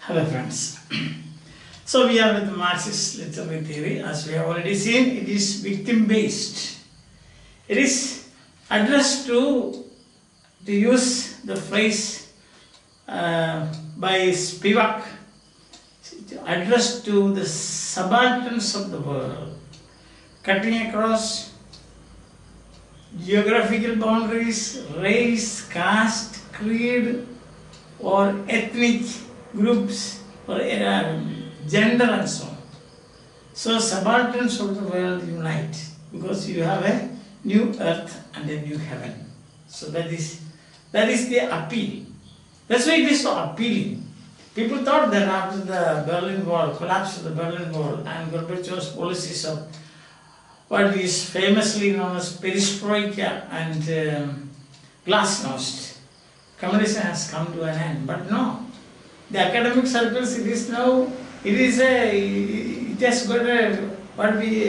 Hello friends. So we are with Marxist literary theory. As we have already seen, it is victim-based. It is addressed to use the phrase by Spivak, addressed to the subalterns of the world, cutting across geographical boundaries, race, caste, creed, or ethnic groups, or gender and so on. So subalterns of the world unite because you have a new earth and a new heaven. So that is the appeal. That's why it is so appealing. People thought that after the Berlin Wall, collapse of the Berlin Wall and Gorbachev's policies of what is famously known as perestroika and glasnost, communism has come to an end. But no, the academic circles, it has got a, what we,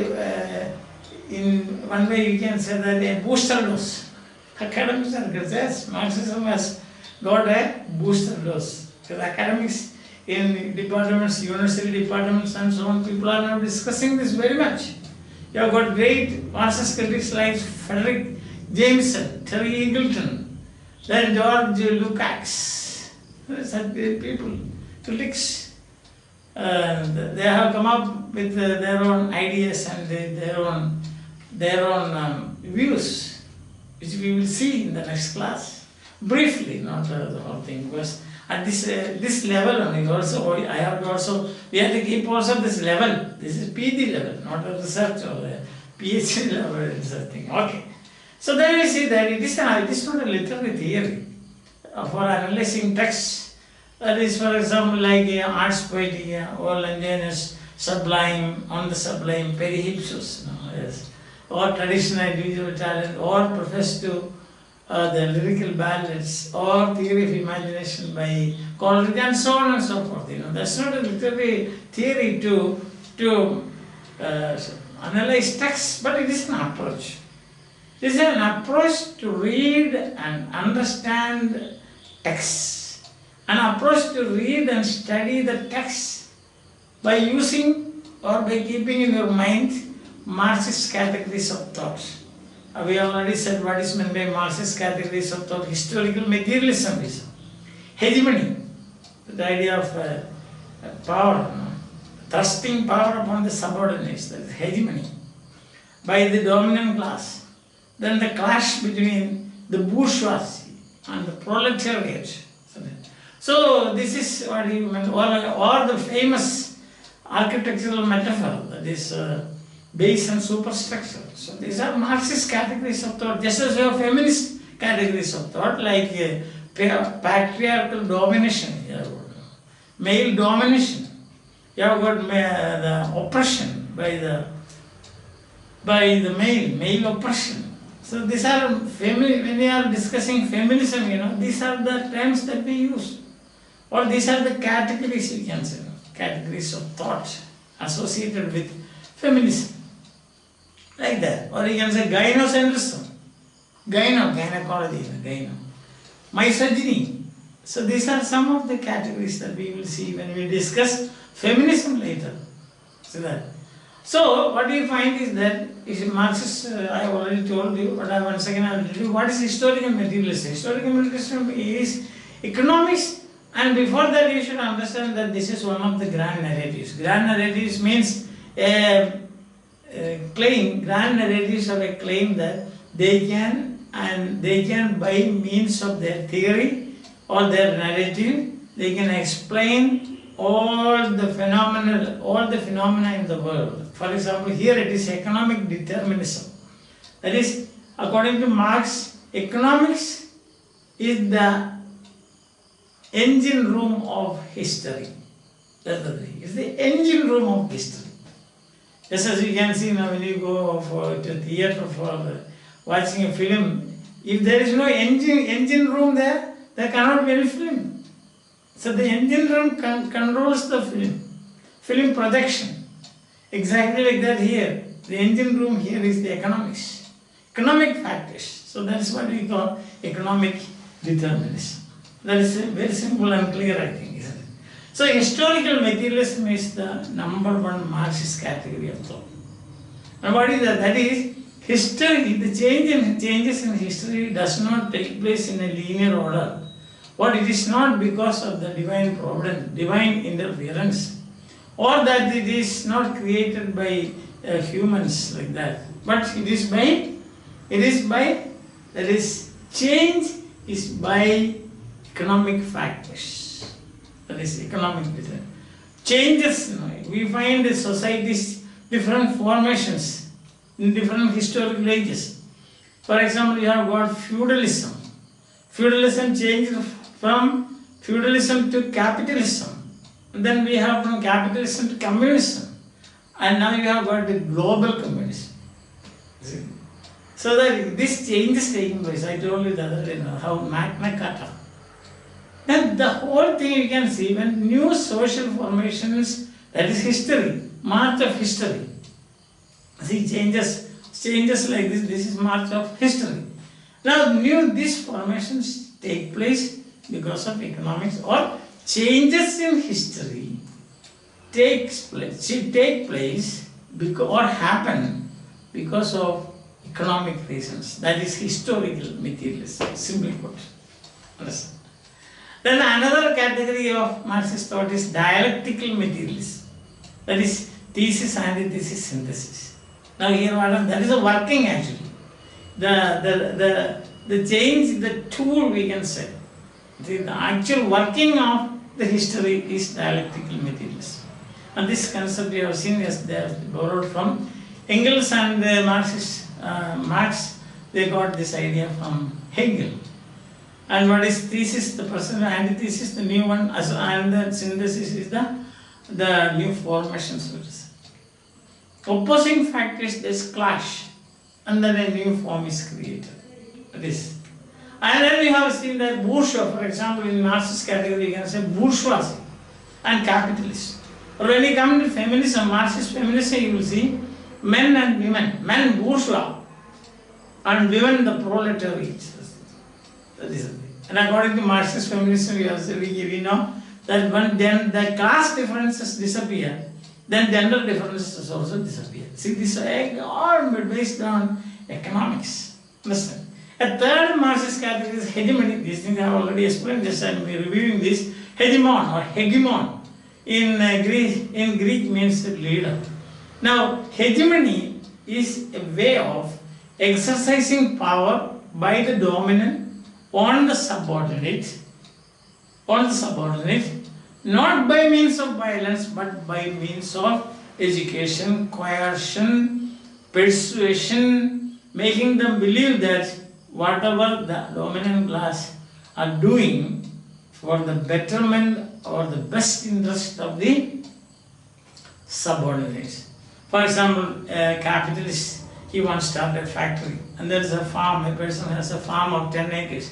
in one way you can say that a booster dose. Academic circles, yes, Marxism has got a booster dose. Because academics in departments, university departments and so on, people are now discussing this very much. You have got great Marxist critics like Frederick Jameson, Terry Eagleton, then George Lukács, such people, critics. They have come up with their own ideas and their own views, which we will see in the next class. Briefly, not the whole thing, because at this level only, we have to keep also this level. This is PhD level, not a research or a PhD level research thing. Okay. So then we see that it is not a literary theory for analyzing texts. That is, for example, like arts poetic, or Longinus, sublime, on the sublime, perihipsus, yes, or traditional individual talent, or profess to the lyrical ballads, or theory of imagination by Coleridge, and so on and so forth. That's not a literary theory to analyze texts, but it is an approach. It is an approach to read and understand texts. An approach to read and study the text by using or by keeping in your mind Marxist categories of thought. We have already said what is meant by Marxist categories of thought. Historical materialism is hegemony, the idea of power, thrusting power upon the subordinates, that is hegemony, by the dominant class. Then the clash between the bourgeoisie and the proletariat. So this is what he meant, or the famous architectural metaphor, that is base and superstructure. So these are Marxist categories of thought, just as you have feminist categories of thought, like patriarchal domination, male domination. You have got the oppression by the male oppression. So these are when we are discussing feminism, these are the terms that we use. Or these are the categories, you can say, categories of thought associated with feminism. Like that. Or you can say gynocentrism, gynecology, misogyny. So these are some of the categories that we will see when we discuss feminism later. See that. So what we find is that Marxist, I have already told you, but once again I will tell you what is historical materialism. Historical materialism is economics. And before that, you should understand that this is one of the grand narratives. Grand narratives means a claim. Grand narratives are a claim that they can by means of their theory or their narrative, they can explain all the phenomena in the world. For example, here it is economic determinism. That is, according to Marx, economics is the engine room of history. That's the thing. It's the engine room of history. Just as you can see now when you go to a theatre for watching a film, if there is no engine room there cannot be any film. So the engine room controls the film projection. Exactly like that here. The engine room here is the economics. Economic factors. So that's what we call economic determinism. That is very simple and clear, I think, isn't it? So historical materialism is the number one Marxist category of thought. And what is that? That is, history, the changes in history does not take place in a linear order. But it is not because of the divine providence, divine interference, or that it is not created by humans like that. But change is by economic factors. That is economic reason. Changes, we find societies, different formations in different historical ages. For example, you have got feudalism. Feudalism changed from feudalism to capitalism. And then we have from capitalism to communism. And now you have got the global communism. So that this change is taking place. I told you the other day how Magna Carta. Then the whole thing you can see when new social formations, that is history, march of history. See, changes like this is march of history. Now these formations take place because of economics, or changes in history take place because, or happen because of economic reasons. That is historical materialism, simply put. Understand? Then another category of Marxist thought is dialectical materialism. That is thesis, antithesis, synthesis. Now here that is a working actually. The change, the tool we can say. The actual working of the history is dialectical materialism. And this concept we have seen as they have borrowed from Engels and Marx. They got this idea from Hegel. And what is thesis, the present, antithesis, the new one, and the synthesis is the new formation. Opposing factors just clash, and then a new form is created. This. And then we have seen that bourgeois, for example, in Marxist category, you can say bourgeoisie and capitalist. Or when you come to feminism, Marxist feminism, you will see men and women, men bourgeois, and women the proletariat. That is the thing. And according to Marxist feminism, we know that when then the class differences disappear, then gender differences also disappear. See, this is all based on economics. Understand? A third Marxist category is hegemony. These things I have already explained, just I am reviewing this. Hegemon or hegemon in Greek means leader. Now, hegemony is a way of exercising power by the dominant on the subordinate, not by means of violence, but by means of education, coercion, persuasion, making them believe that whatever the dominant class are doing for the betterment or the best interest of the subordinates. For example, a capitalist, he wants to start a factory, and there is a farm, a person has a farm of 10 acres.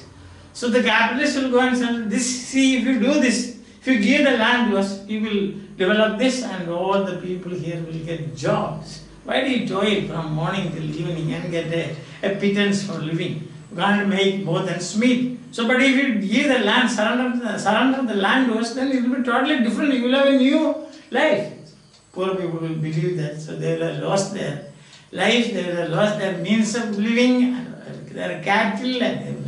So the capitalist will go and say, this, see, if you do this, if you give the land to us, you will develop this and all the people here will get jobs. Why do you toil from morning till evening and get a pittance for living? You can't make both ends meet. So, but if you give the land, surrender the land to us, then it will be totally different. You will have a new life. Poor people will believe that. So they will have lost their life, they will have lost their means of living, their cattle and everything.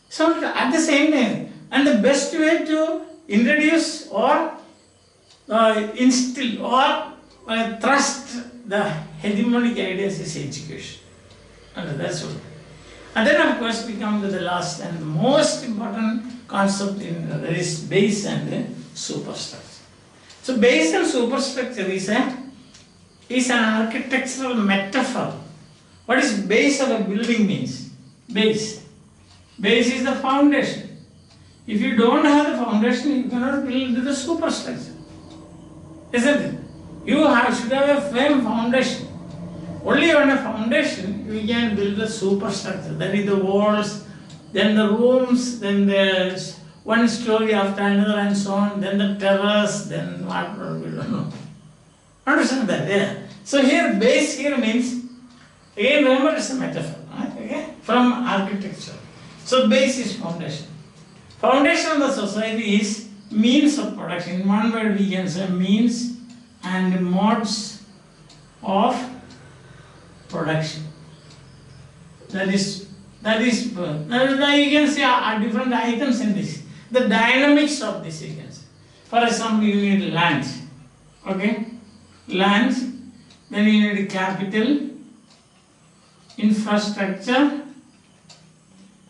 So at the same time, and the best way to introduce or instill or thrust the hegemonic ideas is education. And that's what. And then of course we come to the last and the most important concept that is base and superstructure. So base and superstructure is an architectural metaphor. What is base of a building means? Base. Base is the foundation. If you don't have the foundation, you cannot build the superstructure. Isn't it? You should have a firm foundation. Only on a foundation, we can build a superstructure. That is the walls, then the rooms, then there's one story after another and so on, then the terrace, then what, we don't know. Understand that? Yeah. So here, base here means, again remember it's a metaphor, okay? From architecture. So base is foundation. Foundation of the society is means of production. In one word we can say means and modes of production. That is now you can see different items in this. The dynamics of this you can see. For example, you need land. Okay? Land. Then you need capital, infrastructure,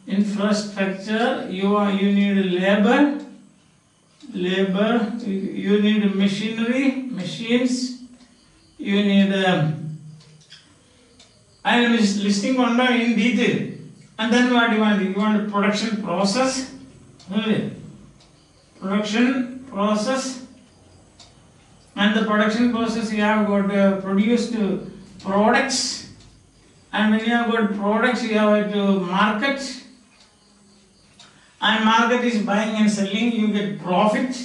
you need labor, you need machinery, machines, you need I am listing one in detail. And then what you want? You want a production process, and the production process you have got produced products, and when you have got products you have to market, and market is buying and selling, you get profit,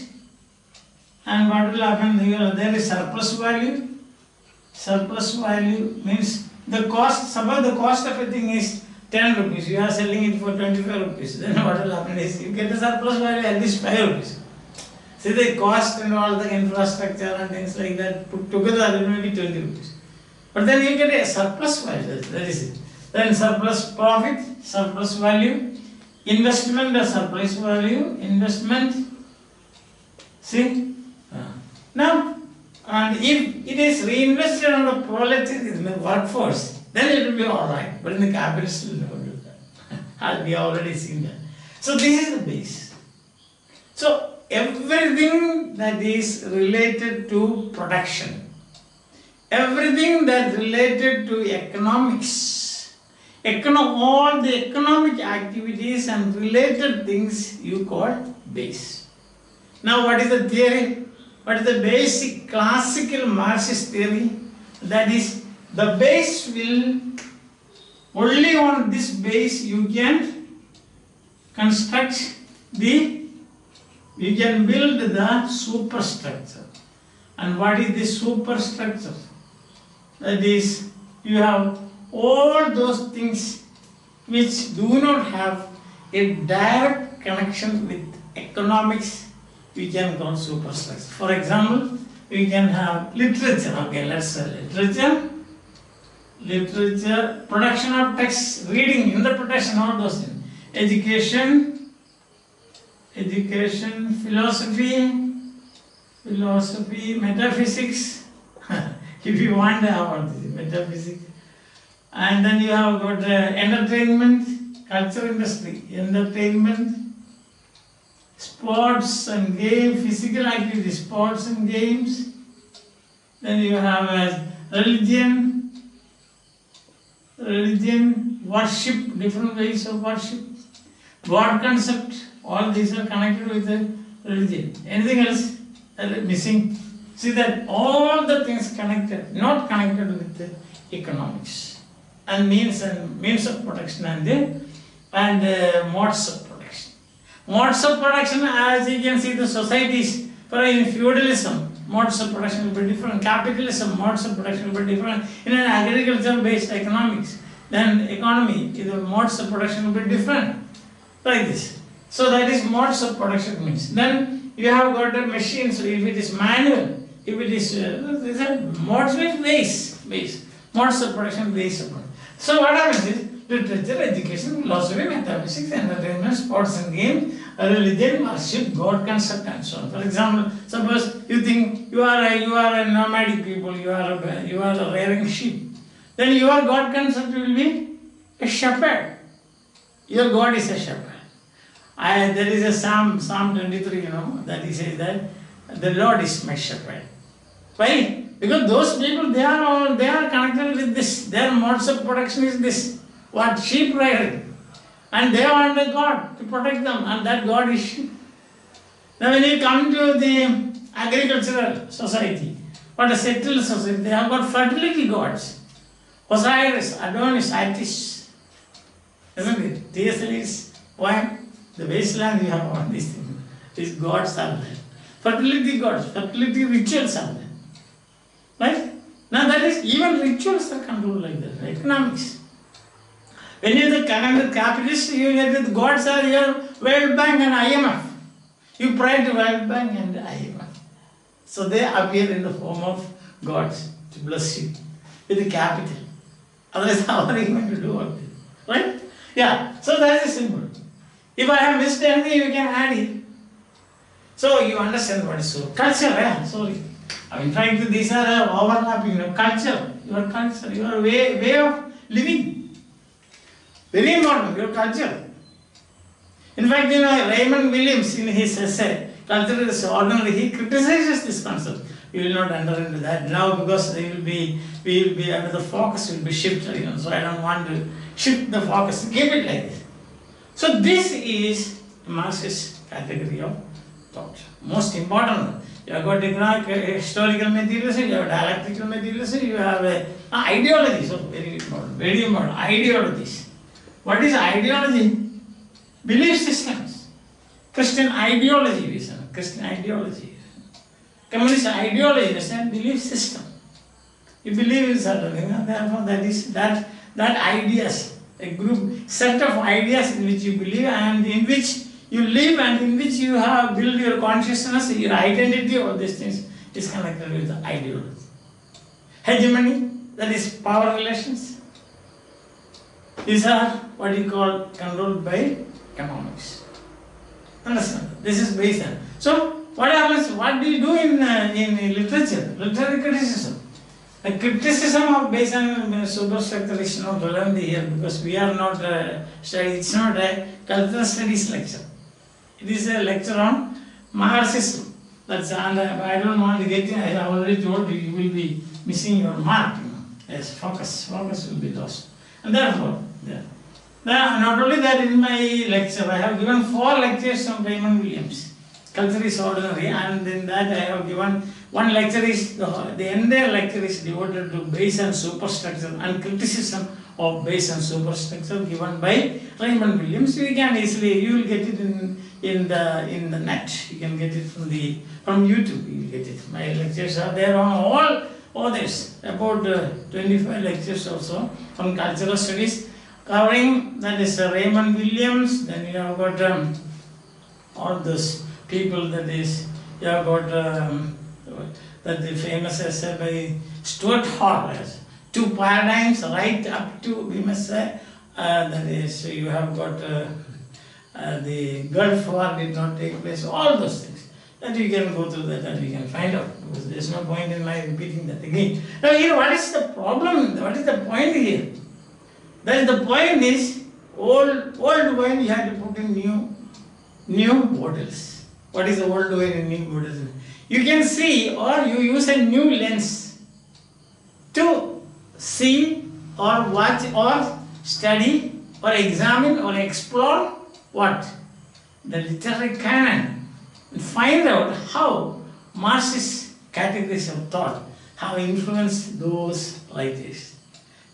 and what will happen here? There is surplus value. Surplus value means the cost, suppose the cost of a thing is 10 rupees, you are selling it for 25 rupees, then what will happen is you get the surplus value at least 5 rupees. See the cost and all the infrastructure and things like that put together it may be 20 rupees. But then you get a surplus value, that is it. Then surplus profit, surplus value, investment, the surplus value, investment. See? Now, and if it is reinvested on the proletariat in the workforce, then it will be alright. But in the capitalists will never do that. We have already seen that. So this is the base. So everything that is related to production, everything that is related to economics, all the economic activities and related things you call base. Now what is the theory? What is the basic classical Marxist theory? That is, the base will, only on this base you can construct you can build the superstructure. And what is the superstructure? That is, you have all those things which do not have a direct connection with economics, we can call superstructure. For example, we can have literature. Okay, let's say literature, production of text, reading, interpretation, all those things. Education, philosophy, metaphysics. If you want about metaphysics. And then you have got entertainment, culture industry, entertainment, sports and games, physical activity, sports and games. Then you have religion, worship, different ways of worship, God concept, all these are connected with the religion. Anything else missing? See that all the things connected, not connected with the economics and means of production and modes of production. Modes of production, as you can see, the societies, for in feudalism, modes of production will be different. Capitalism, modes of production will be different. In an agriculture-based economics, then economy, the modes of production will be different. Like this. So that is modes of production means. Then you have got a machine, so if it is manual, if it is, these are modes means base. Modes of production, base of production. So what happens is, literature, education, philosophy, metaphysics, entertainment, sports and games, religion, worship, God concept and so on. For example, suppose you think you are a nomadic people, you are rearing sheep. Then your God concept will be a shepherd. Your God is a shepherd. There is a Psalm 23, that he says that the Lord is my shepherd. Why? Because those people, they are connected with this. Their modes of production is this. What? Sheep rearing. And they want a God to protect them, and that God is sheep. Now when you come to the agricultural society, what a settled society, they have got fertility gods. Osiris, Adonis, Isis. Isn't it? TSL is why? The wasteland you have all these things. These gods are there. Fertility gods, fertility rituals are there. Right? Now that is, even rituals are controlled like that, economics. When you are the capitalist, you get the gods are here, World Bank and IMF. You pray to World Bank and IMF. So they appear in the form of gods to bless you with the capital. Otherwise, how are you going to do all this? Right? Yeah, so that is simple. If I have missed anything, you can add it. So you understand what is so. Culture, sorry. I mean, trying to, these are overlapping, culture, your way of living. Very important, your culture. In fact, Raymond Williams in his essay, Culture is Ordinary, he criticizes this concept. We will not enter into that now because we will be the focus will be shifted, so I don't want to shift the focus, keep it like this. So this is a Marxist category of thought. Most important one. You have got historical materialism, you have dialectical materialism, you have ideology, so very important, ideologies. What is ideology? Belief systems. Christian ideology, we say. Christian ideology. Communist ideology is a belief system. You believe in certain things, therefore that ideas, a group, set of ideas in which you believe and in which you live and in which you have built your consciousness, your identity, all these things is connected with the ideology. Hegemony, that is power relations. These are what you call controlled by economics. Understand? This is based on. So, what happens? What do you do in literature? Literary criticism. The criticism of based on superstructure is not relevant here because we are not studying. It's not a cultural studies lecture. It is a lecture on Marxism. That's and I don't want to get in. I have already told you, you will be missing your mark. Yes, focus will be lost. And therefore, not only that, in my lecture, I have given 4 lectures on Raymond Williams. Culture is ordinary, and in that I have given one lecture is the entire lecture is devoted to base and superstructure and criticism of base and superstructure given by Raymond Williams. You can easily, you will get it in the net. You can get it from YouTube. You will get it. My lectures are there on all others, about 25 lectures also on cultural studies covering, that is Raymond Williams. Then you have got all those people, that is you have got that the famous essay by Stuart Hall, 2 paradigms right up to, we must say, that is you have got the Gulf War did not take place, all those things. That you can go through that and you can find out, because there is no point in my repeating that again. Now here, what is the problem? What is the point here? That the point is, old wine you have to put in new bottles. What is the old wine in new bottles? You can see, or you use a new lens to see or watch or study or examine or explore what? The literary canon. And find out how Marxist categories of thought have influenced those writers.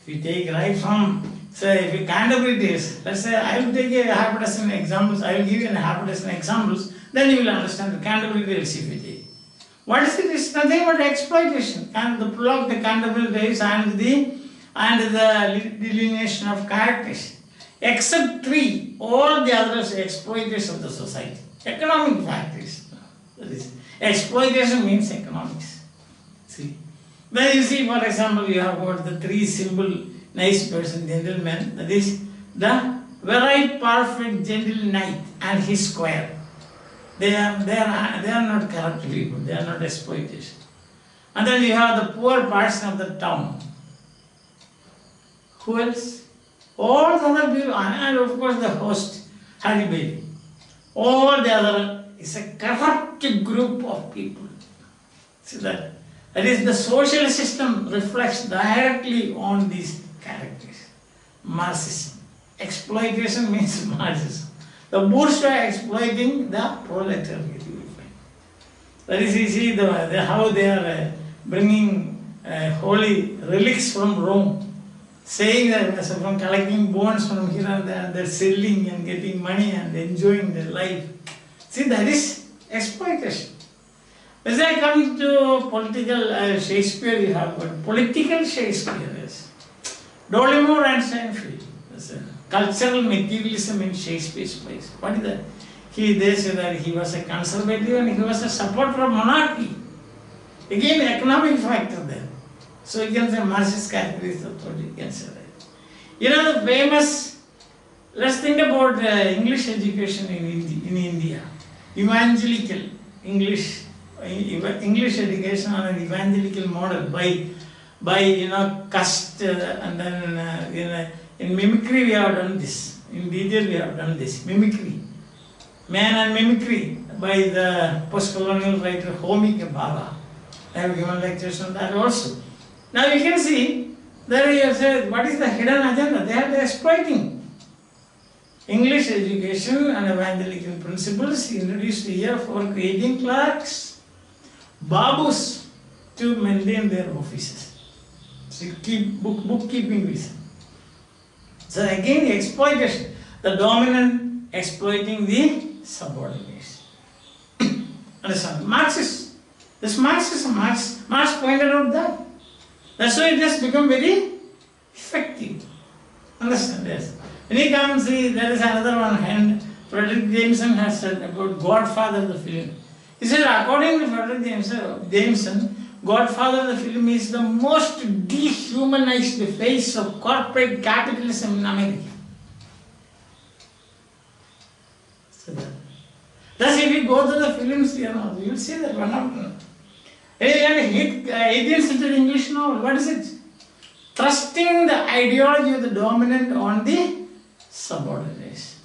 If you take right from, say, if you Canterbury days, let's say I will take a half a dozen examples, I will give you a half a dozen examples, then you will understand the Canterbury days if you take. What is it? It's nothing but exploitation. And the prologue, the Canterbury days and the delineation of characters. Except 3, all the others are exploiters of the society. Economic factors. That is, exploitation means economics. See. Then you see, for example, you have got the 3 simple nice person, gentlemen. That is the very perfect gentle knight and his squire. They are not corrupt people. They are not exploiters. And then you have the poor person of the town. Who else? All the other people, and of course the host, Harry Bailey. All the other is a corrupt group of people. See that? That is, the social system reflects directly on these characters. Marxism. Exploitation means Marxism. The bourgeois exploiting the proletariat. That is, you see how they are bringing holy relics from Rome. Saying that from collecting bones from here and there, they're selling and getting money and enjoying their life. See, that is exploitation. As I come to political Shakespeare, you have got political Shakespeare. Yes. Dollimore and Seinfeld. Cultural materialism in Shakespeare's place. What is that? they say that he was a conservative and he was a supporter of monarchy. Again, economic factor there. So you can say Marxist categories of thought, you can say that. You know the famous, let's think about English education in India. Evangelical English education on an evangelical model by caste and then in mimicry we have done this. In detail we have done this. Mimicry. Man and mimicry by the post-colonial writer Homi Kabbalah. I have given lectures on that also. Now you can see, there you say, what is the hidden agenda? They are exploiting. English education and evangelical principles introduced here for creating clerks, babus to maintain their offices. So keep bookkeeping reason. So again exploitation, the dominant exploiting the subordinates. Understand? Marxist. This Marxism, Marx pointed out that. That's why it has become very effective. Understand? Yes. When you come see, there is another one hand. Frederick Jameson has said about Godfather of the film. He said, according to Frederick Jameson, Godfather of the film is the most dehumanized face of corporate capitalism in America. So thus, if you go to the films, you will see that one of them. 18th century English novel, what is it? Trusting the ideology of the dominant on the subordinates.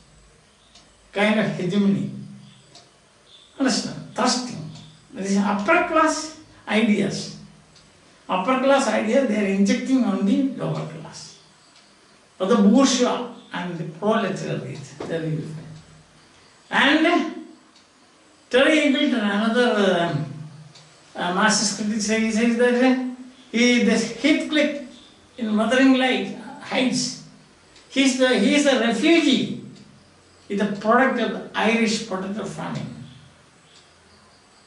Kind of hegemony. Understand? Trusting. That is upper class ideas. Upper class ideas they are injecting on the lower class. For the bourgeois and the proletariat. There you will find. And Terry Eagleton, another Marxist critic, he says that this Heathcliff in Wuthering Heights, he is a refugee. He is a product of the Irish potato famine.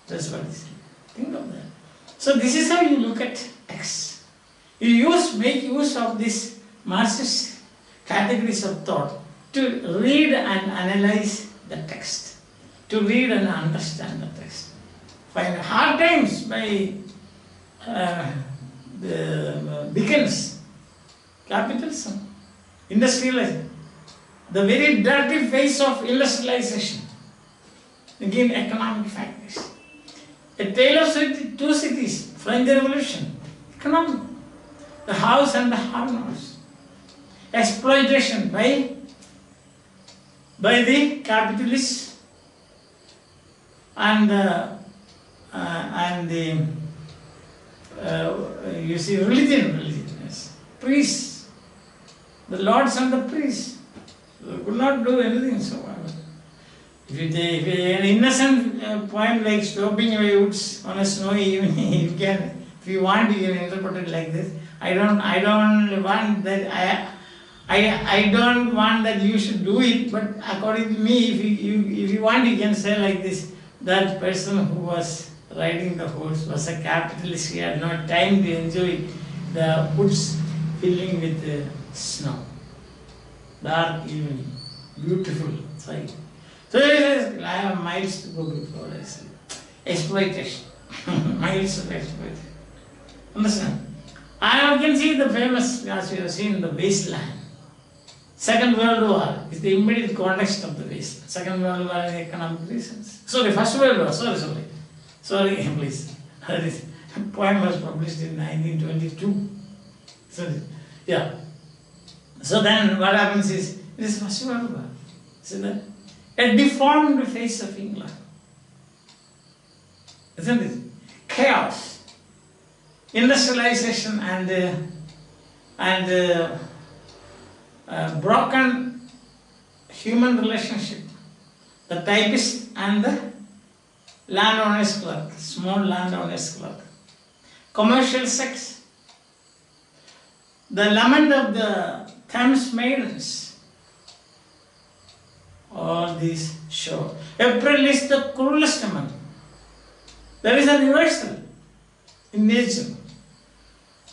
That's what he said. Think of that. So this is how you look at text. You make use of these Marxist categories of thought to read and analyze the text, to read and understand the text. Find hard times by Dickens, capitalism, industrialization, the very dirty face of industrialization, again economic factors. A tale of two cities, French Revolution, economic, the house and the have-nots, exploitation by the capitalists and you see religion, yes. Priests, the lords and the priests, they could not do anything so. If an innocent poem like Stopping Away Woods on a Snowy Evening, you can, if you want, you can interpret it like this. I don't want that you should do it, but according to me, if you want, you can say like this: that person who was riding the horse was a capitalist. He had not time to enjoy the woods filling with snow. Dark evening, beautiful sight. So he says, I have miles to go before I say. Exploitation. Miles of exploitation. Understand? And you can see the famous, as you have seen, the wasteland. Second World War is the immediate context of the wasteland. Second World War is economic reasons. Sorry, First World War, sorry, please. This poem was published in 1922. Sorry. Yeah. So then what happens is, it is First World War. See that? A deformed face of England. Isn't it? Chaos. Industrialization and broken human relationship. The typist and the landowner's clerk, small landowner's clerk. Commercial sex. The lament of the Thames maidens. All these show. April is the cruelest month. There is a reversal in nature.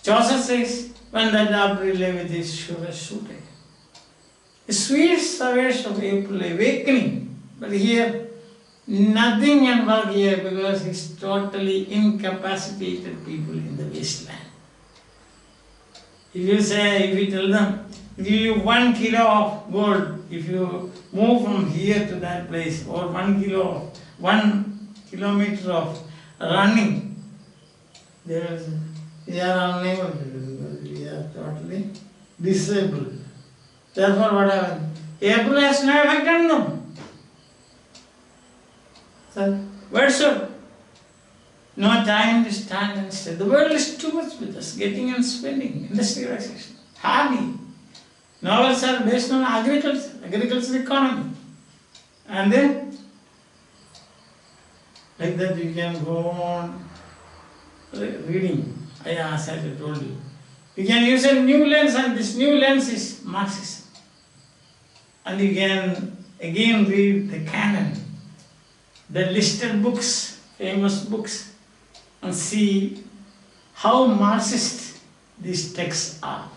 Chaucer says, when the April lay with his sugar suited. The sweet savage of April awakening But here, nothing can work here because it's totally incapacitated people in the wasteland. If you tell them, give you 1 kilo of gold, if you move from here to that place, or 1 kilometer of running, they are unable to do because we are totally disabled. Therefore, what happened? April has no effect on them. So, where should? No time to stand and stay. The world is too much with us, getting and spending, industrialization, hobby. Novels are based on agriculture economy. And then, like that you can go on reading. As I told you. You can use a new lens, and this new lens is Marxism. And you can again read the canon, the listed books, famous books, and see how Marxist these texts are.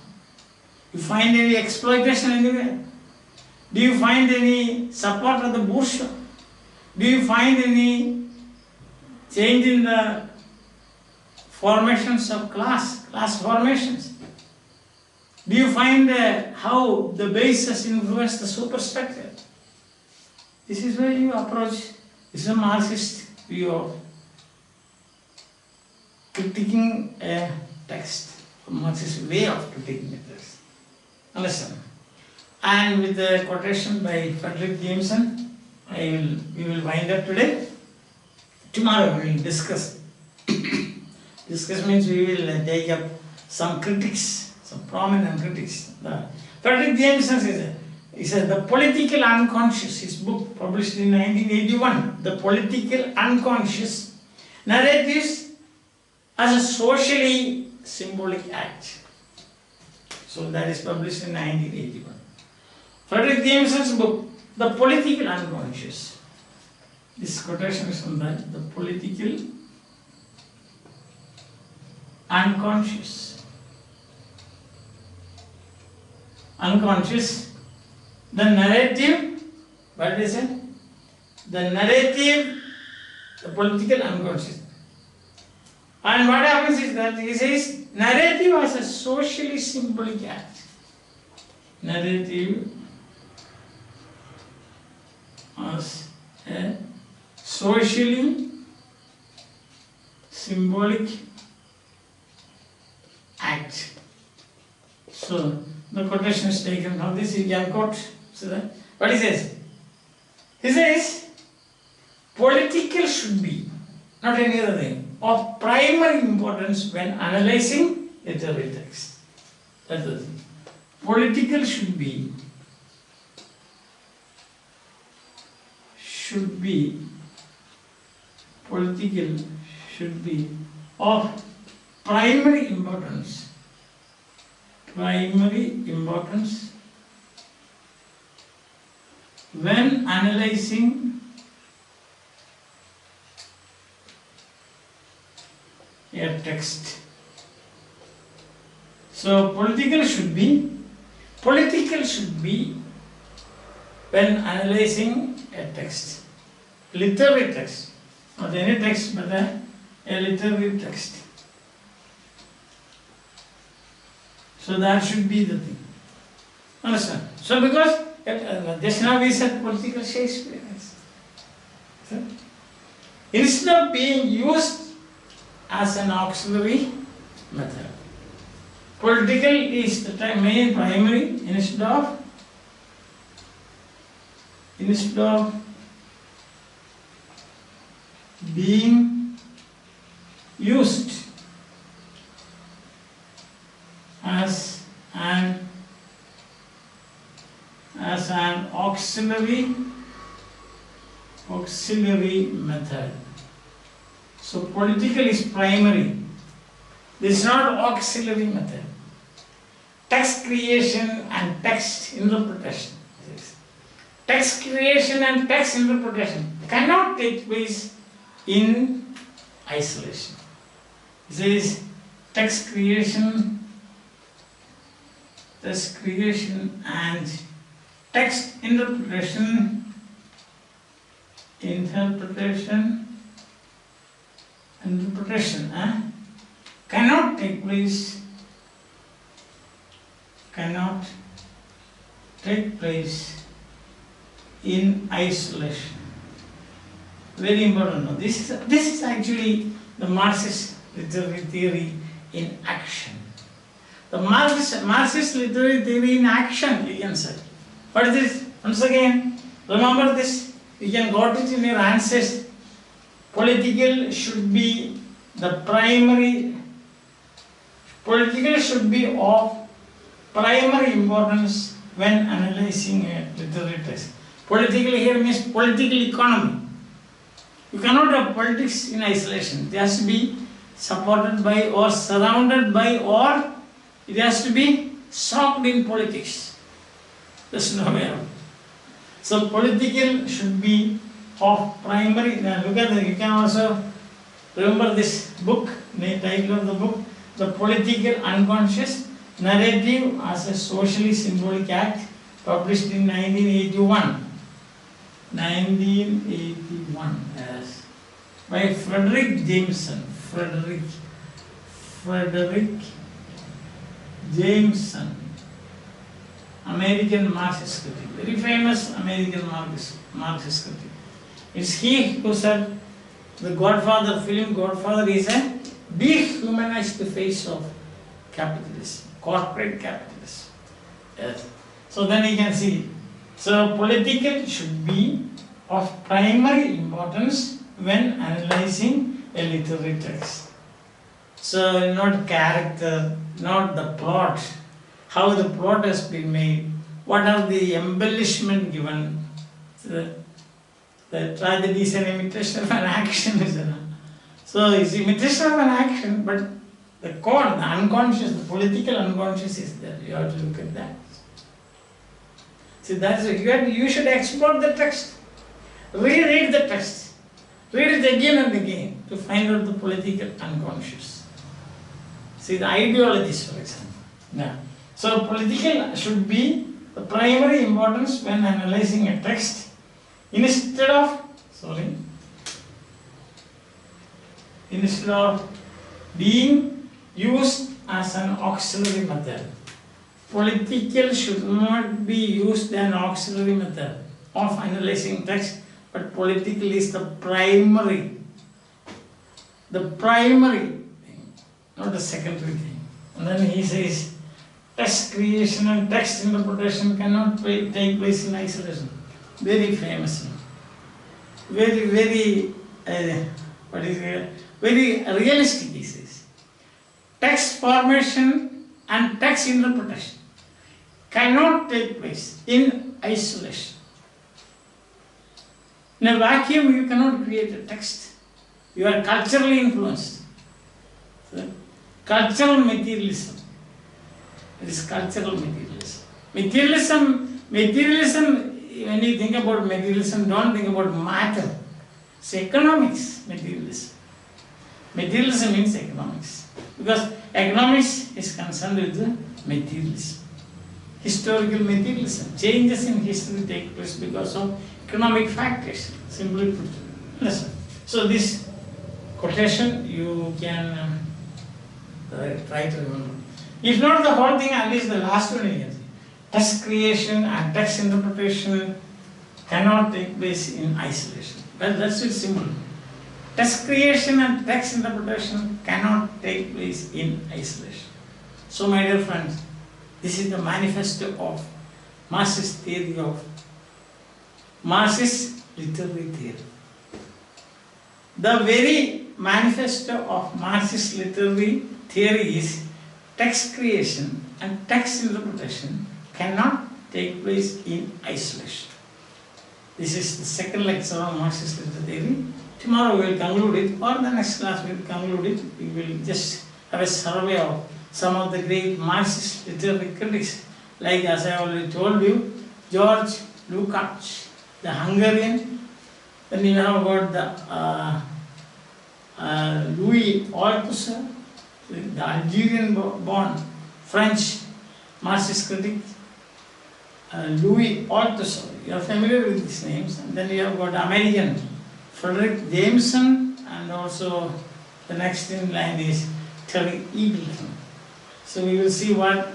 You find any exploitation anywhere? Do you find any support of the bourgeois? Do you find any change in the formations of class formations? Do you find how the base has influenced the superstructure? This is where you approach. This is a Marxist view of critiquing a text, a Marxist way of critiquing a text. Understand? And with the quotation by Frederick Jameson, we will wind up today. Tomorrow we will discuss. Discuss means we will take up some critics, some prominent critics. Frederick Jameson says the political unconscious, his book published in 1981, the political unconscious narratives as a socially symbolic act. So that is published in 1981. Frederick Jameson's book, The Political Unconscious. This quotation is from that, the political unconscious. Unconscious, the narrative, what is it? The narrative, the political unconscious. And what happens is that he says narrative as a socially symbolic act. Narrative as a socially symbolic act. So the quotation is taken from this. You can quote. See that? What he says? He says political should be, not any other thing, of primary importance when analyzing literary text. That's the thing. Political should be of primary importance when analyzing a text. So political should be when analyzing a text, literary text, not any text but a literary text. So that should be the thing. Understand? So because just now we said political Shakespeare. So, instead of being used as an auxiliary method, political is the main primary instead of being used as an auxiliary method. So political is primary. This is not auxiliary method. Text creation and text interpretation. Text creation and text interpretation cannot take place in isolation. This is text creation and text interpretation interpretation cannot take place in isolation. Very important. No? This is actually the Marxist literary theory in action. The Marxist literary theory in action, you can say. What is this? Once again, remember this. You can got it in your answers. Political should be of primary importance when analyzing a literary text. Political here means political economy. You cannot have politics in isolation. It has to be supported by or surrounded by or it has to be soaked in politics. There's no way out. So political should be of primary. Now look at that. You can also remember this book, the title of the book, The Political Unconscious Narrative as a Socially Symbolic Act, published in 1981. 1981, yes. By Frederick Jameson. Frederick Jameson. American Marxist critic. Very famous American Marxist critic. It's he who said the Godfather, film Godfather is a dehumanized face of capitalism, corporate capitalism. Yes. So then you can see. So political should be of primary importance when analyzing a literary text. So not character, not the plot, how the plot has been made, what are the embellishment given. The tragedy is an imitation of an action, isn't it? So it's imitation of an action, but the core, the unconscious, the political unconscious is there. You have to look at that. See, that's it. You should explore the text. Reread the text. Read it again and again to find out the political unconscious. See, the ideologies, for example. Yeah. So political should be the primary importance when analyzing a text instead of being used as an auxiliary method. Political should not be used as an auxiliary method of analyzing text, but political is the primary thing, not the secondary thing. And then he says, text creation and text interpretation cannot take place in isolation. Very famous. Very realistic he says. Text formation and text interpretation cannot take place in isolation. In a vacuum, you cannot create a text. You are culturally influenced. So, cultural materialism. It is cultural materialism. Materialism, when you think about materialism, don't think about matter. It's economics, materialism. Materialism means economics. Because economics is concerned with materialism. Historical materialism. Changes in history take place because of economic factors, simply put. Listen. So this quotation you can try to remember. If not the whole thing, at least the last one you can see. Text creation and text interpretation cannot take place in isolation. That's it simple. Text creation and text interpretation cannot take place in isolation. So my dear friends, this is the manifesto of Marxist theory of Marxist literary theory. The very manifesto of Marxist literary theory is text creation and text interpretation cannot take place in isolation. This is the second lecture on Marxist literary theory. Tomorrow we will conclude it, or the next class we will conclude it. We will just have a survey of some of the great Marxist literary critics, like as I already told you, George Lukács, the Hungarian. Then you have got the Louis Althusser, the Algerian-born French Marxist critic, Louis Althusser. You are familiar with these names. And then you have got American Frederick Jameson, and also the next in line is Terry Eagleton. So we will see what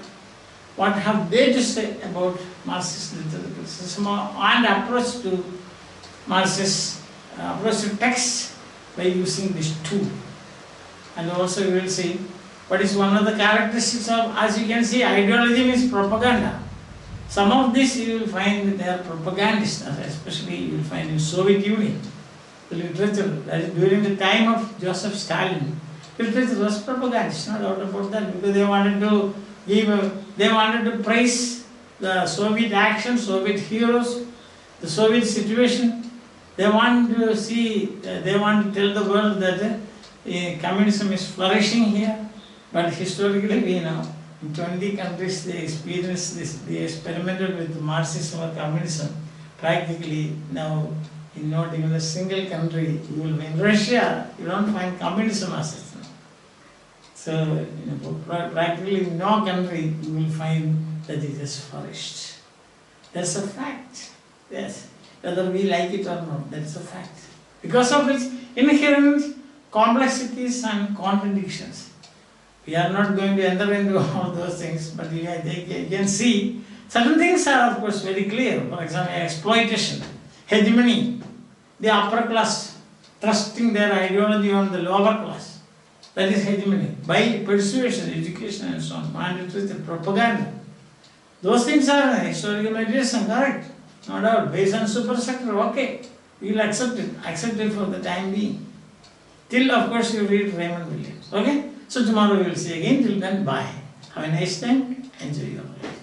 have they to say about Marxist literary criticism and approach to Marxist approach to text by using this tool. And also we will see what is one of the characteristics of, as you can see, ideology means propaganda. Some of this you will find they are propagandists, especially you will find in Soviet Union. The literature, that is during the time of Joseph Stalin, literature was propagandist, no doubt about that, because they wanted to they wanted to praise the Soviet action, Soviet heroes, the Soviet situation. They want to see, they want to tell the world that communism is flourishing here, but historically we know in 20 countries they experienced this, they experimented with Marxism or communism. Practically now in not even a single country, you will in Russia, you don't find communism as such. So practically in no country you will find that it has flourished. That's a fact. Yes. Whether we like it or not, that's a fact. Because of its inherent complexities and contradictions. We are not going to enter into all those things, but you can see certain things are of course very clear. For example, exploitation, hegemony, the upper class thrusting their ideology on the lower class. That is hegemony. By persuasion, education and so on. Mandatory propaganda. Those things are historical materialism, correct? No doubt. Based on superstructure, okay. We will accept it for the time being. Till of course you read Raymond Williams. Okay? So tomorrow we will see again. Till then, bye. Have a nice time. Enjoy your life.